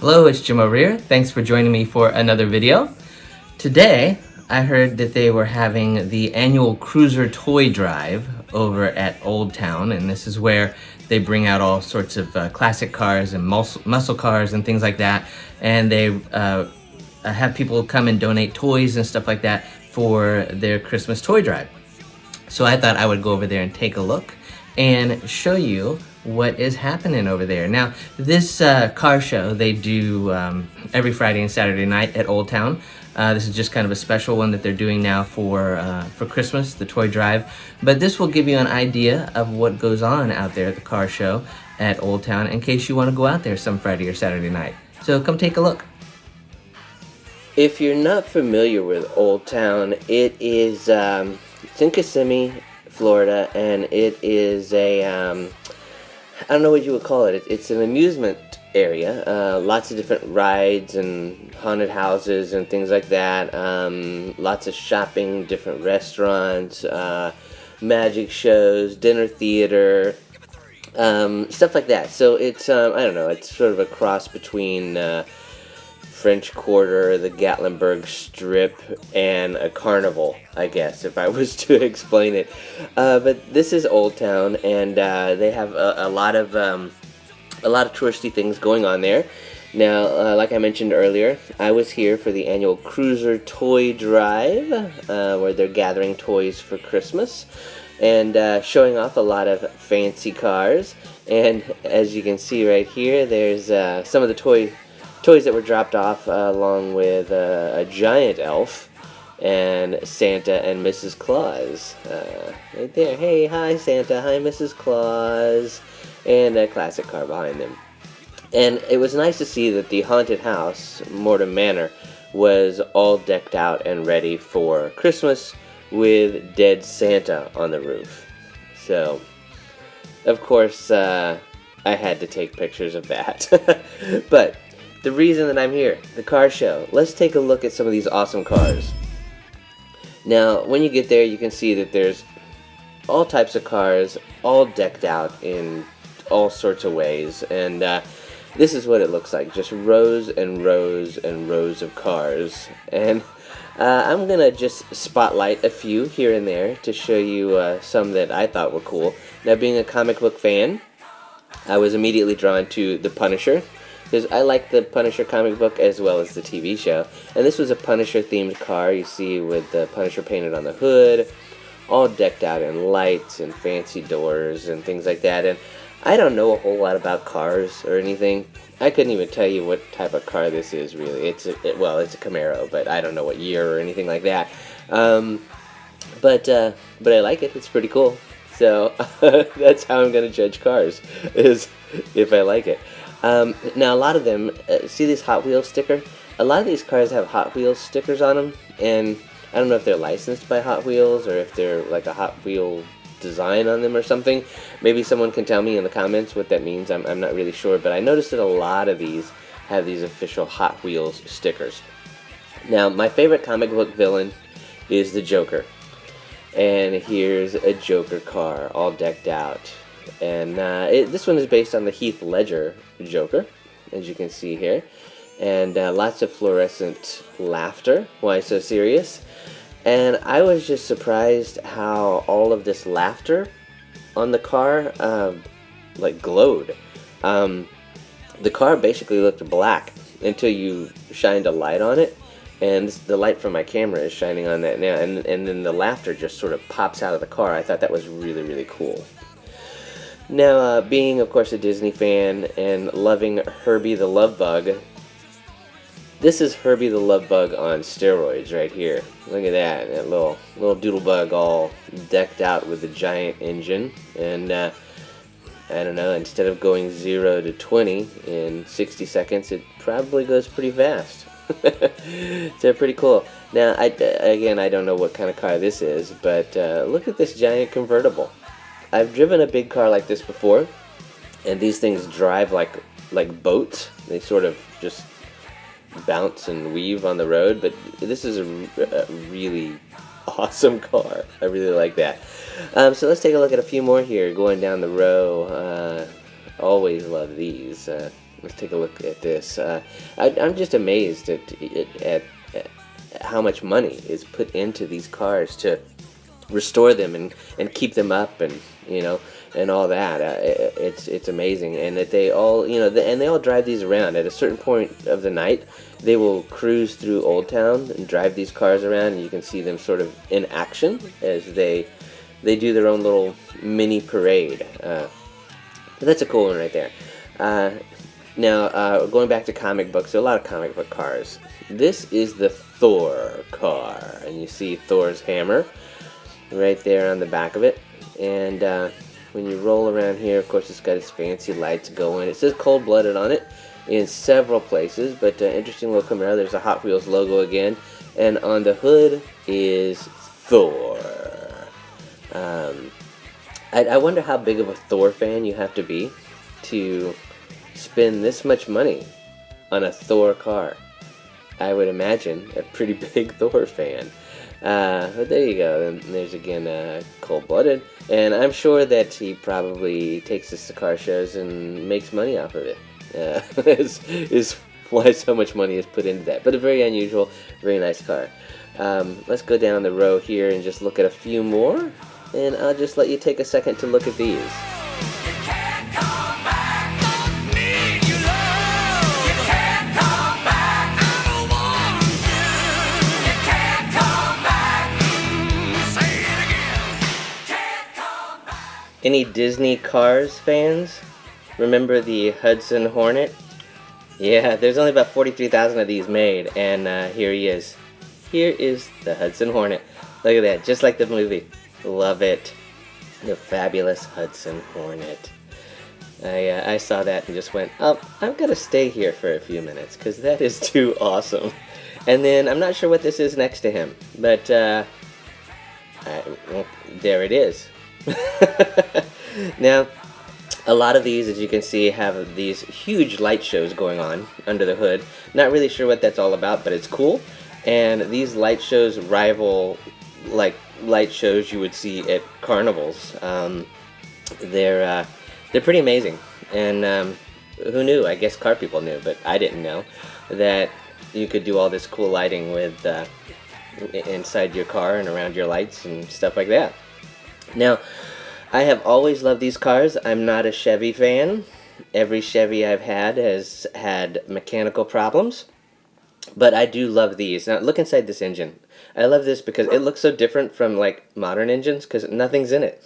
Hello, it's Jim over here. Thanks for joining me for another video. Today, I heard that they were having the annual Cruiser Toy Drive over at Old Town, and this is where they bring out all sorts of classic cars and muscle cars and things like that, and they have people come and donate toys and stuff like that for their Christmas toy drive. So I thought I would go over there and take a look and show you what is happening over there. Now, this car show they do every Friday and Saturday night at Old Town. This is just kind of a special one that they're doing now for Christmas, the toy drive. But this will give you an idea of what goes on out there at the car show at Old Town in case you want to go out there some Friday or Saturday night. So come take a look. If you're not familiar with Old Town, it is it's in Kissimmee, Florida, and it is a I don't know what you would call it. It's an amusement area. Lots of different rides and haunted houses and things like that. Lots of shopping, different restaurants, magic shows, dinner theater, stuff like that. So it's I don't know. It's sort of a cross between French Quarter, the Gatlinburg Strip, and a carnival, I guess, if I was to explain it. But this is Old Town, and they have a lot of touristy things going on there. Now, like I mentioned earlier, I was here for the annual Cruiser Toy Drive, where they're gathering toys for Christmas and showing off a lot of fancy cars. And as you can see right here, there's some of the toys that were dropped off along with a giant elf and Santa and Mrs. Claus. Right there. Hey, hi Santa, hi Mrs. Claus. And a classic car behind them. And it was nice to see that the haunted house, Mortem Manor, was all decked out and ready for Christmas with dead Santa on the roof. So, of course, I had to take pictures of that. But the reason that I'm here, the car show, let's take a look at some of these awesome cars. Now, when you get there, you can see that there's all types of cars, all decked out in all sorts of ways, and this is what it looks like, just rows and rows and rows of cars. And I'm gonna just spotlight a few here and there to show you some that I thought were cool. Now, being a comic book fan, I was immediately drawn to the Punisher, because I like the Punisher comic book as well as the TV show. And this was a Punisher themed car, you see, with the Punisher painted on the hood, all decked out in lights and fancy doors and things like that. And I don't know a whole lot about cars or anything. I couldn't even tell you what type of car this is, really. It's a Camaro, but I don't know what year or anything like that. But I like it. It's pretty cool. So that's how I'm going to judge cars, is if I like it. Now, a lot of them, see this Hot Wheels sticker? A lot of these cars have Hot Wheels stickers on them, and I don't know if they're licensed by Hot Wheels or if they're like a Hot Wheel design on them or something. Maybe someone can tell me in the comments what that means. I'm not really sure, but I noticed that a lot of these have these official Hot Wheels stickers. Now, my favorite comic book villain is the Joker. And here's a Joker car, all decked out. And this one is based on the Heath Ledger Joker, as you can see here. And lots of fluorescent laughter. Why so serious? And I was just surprised how all of this laughter on the car, like, glowed. The car basically looked black until you shined a light on it. And the light from my camera is shining on that now. And then the laughter just sort of pops out of the car. I thought that was really, really cool. Now, being, of course, a Disney fan and loving Herbie the Love Bug, this is Herbie the Love Bug on steroids right here. Look at that little doodle bug all decked out with a giant engine. And, I don't know, instead of going 0 to 20 in 60 seconds, it probably goes pretty fast. So pretty cool. Now, I don't know what kind of car this is, but look at this giant convertible. I've driven a big car like this before, and these things drive like boats. They sort of just bounce and weave on the road, but this is a really awesome car. I really like that. So let's take a look at a few more here going down the row. Always love these. Let's take a look at this. I'm just amazed at how much money is put into these cars to restore them and keep them up, and and all that. It's amazing, and that they all and they all drive these around at a certain point of the night. They will cruise through Old Town and drive these cars around, and you can see them sort of in action as they do their own little mini parade. That's a cool one right there. Now, going back to comic books, there are a lot of comic book cars. This is the Thor car, and you see Thor's hammer right there on the back of it. And when you roll around here, of course, it's got its fancy lights going. It says Cold-Blooded on it in several places, but interesting little Camaro. There's a Hot Wheels logo again, and on the hood is Thor. I wonder how big of a Thor fan you have to be to spend this much money on a Thor car. I would imagine a pretty big Thor fan. But there you go. And there's again Cold-Blooded, and I'm sure that he probably takes this to car shows and makes money off of it. Is why so much money is put into that. But a very unusual, very nice car. Let's go down the row here and just look at a few more, and I'll just let you take a second to look at these. Any Disney Cars fans? Remember the Hudson Hornet? Yeah, there's only about 43,000 of these made, and here he is. Here is the Hudson Hornet. Look at that, just like the movie. Love it. The fabulous Hudson Hornet. I saw that and just went, oh, I'm going to stay here for a few minutes, because that is too awesome. And then, I'm not sure what this is next to him, but well, there it is. Now, a lot of these, as you can see, have these huge light shows going on under the hood. Not really sure what that's all about, but it's cool. And these light shows rival like light shows you would see at carnivals. They're pretty amazing. And who knew? I guess car people knew, but I didn't know that you could do all this cool lighting with inside your car and around your lights and stuff like that. Now, I have always loved these cars. I'm not a Chevy fan. Every Chevy I've had has had mechanical problems. But I do love these. Now, look inside this engine. I love this because it looks so different from, like, modern engines because nothing's in it.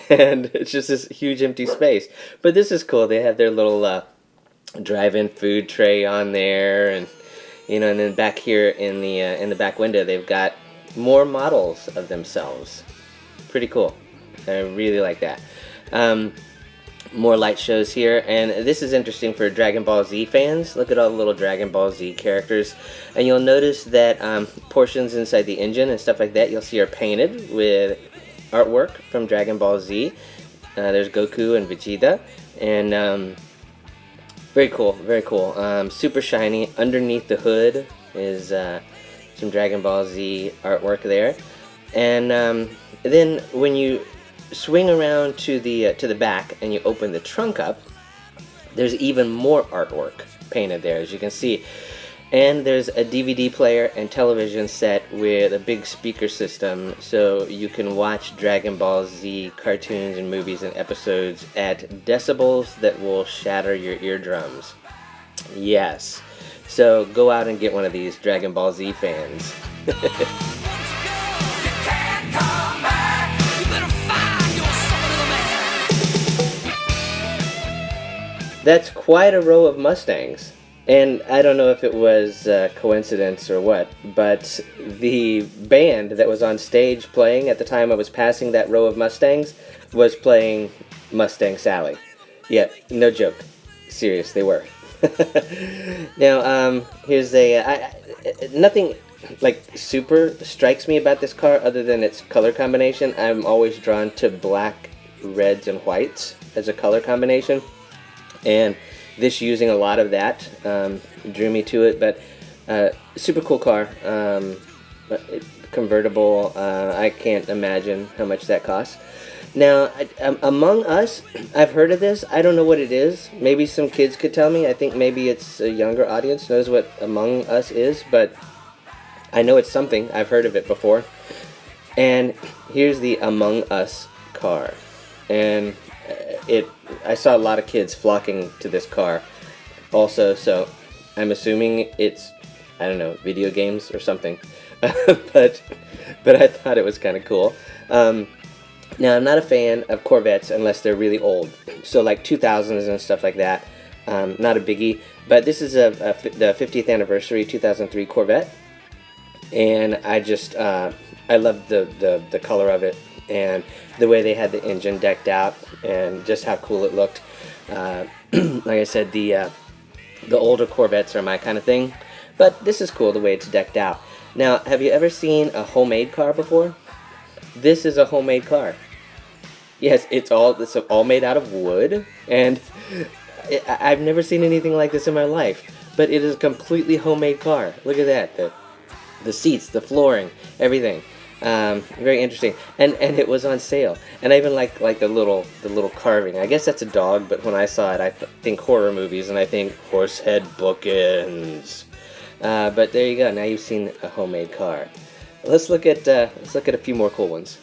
And it's just this huge empty space. But this is cool. They have their little drive-in food tray on there. And, and then back here in the back window, they've got more models of themselves. Pretty cool. I really like that. More light shows here, and this is interesting for Dragon Ball Z fans. Look at all the little Dragon Ball Z characters, and you'll notice that portions inside the engine and stuff like that you'll see are painted with artwork from Dragon Ball Z. There's Goku and Vegeta, and very cool, very cool. Super shiny. Underneath the hood is some Dragon Ball Z artwork there, and then when you swing around to the back and you open the trunk up, there's even more artwork painted there, as you can see. And there's a DVD player and television set with a big speaker system, so you can watch Dragon Ball Z cartoons and movies and episodes at decibels that will shatter your eardrums. Yes. So go out and get one of these, Dragon Ball Z fans. That's quite a row of Mustangs, and I don't know if it was coincidence or what, but the band that was on stage playing at the time I was passing that row of Mustangs was playing Mustang Sally. Yeah, no joke. Serious, they were. Now, here's nothing like super strikes me about this car other than its color combination. I'm always drawn to black, reds, and whites as a color combination. And this using a lot of that drew me to it, but super cool car. Convertible, I can't imagine how much that costs. Now, Among Us, I've heard of this. I don't know what it is. Maybe some kids could tell me. I think maybe it's a younger audience knows what Among Us is, but I know it's something. I've heard of it before. And here's the Among Us car. And I saw a lot of kids flocking to this car also, so I'm assuming it's, I don't know, video games or something. but I thought it was kind of cool. Now, I'm not a fan of Corvettes unless they're really old. So like 2000s and stuff like that. Not a biggie. But this is the 50th anniversary 2003 Corvette. And I just, I loved the color of it. And the way they had the engine decked out. And just how cool it looked. Like I said, the older Corvettes are my kind of thing. But this is cool the way it's decked out. Now, have you ever seen a homemade car before? This is a homemade car. Yes, it's all made out of wood, and I've never seen anything like this in my life. But it is a completely homemade car. Look at that, the seats, the flooring, everything. Very interesting, and it was on sale. And I even like the little carving. I guess that's a dog, but when I saw it, I think horror movies, and I think horse head bookends. But there you go. Now you've seen a homemade car. Let's look at a few more cool ones.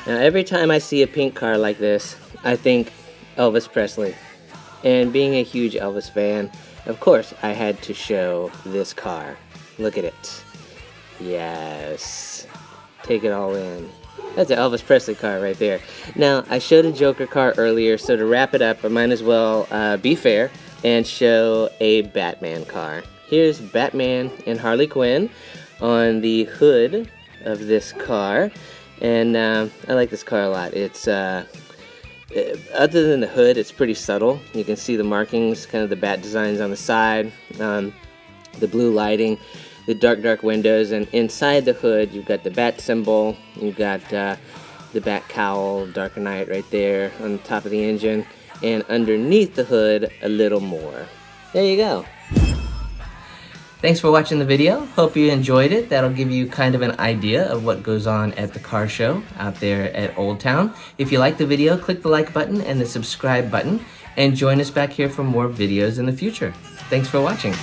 Now, every time I see a pink car like this, I think Elvis Presley. And being a huge Elvis fan, of course, I had to show this car. Look at it. Yes. Take it all in. That's an Elvis Presley car right there. Now, I showed a Joker car earlier, so to wrap it up, I might as well be fair and show a Batman car. Here's Batman and Harley Quinn on the hood of this car. And I like this car a lot. It's other than the hood, it's pretty subtle. You can see the markings, kind of the bat designs on the side, the blue lighting, the dark windows, and inside the hood you've got the bat symbol, you've got the bat cowl, Darker Knight right there on the top of the engine, and underneath the hood a little more. There you go. Thanks for watching the video. Hope you enjoyed it. That'll give you kind of an idea of what goes on at the car show out there at Old Town. If you like the video, click the like button and the subscribe button, and join us back here for more videos in the future. Thanks for watching.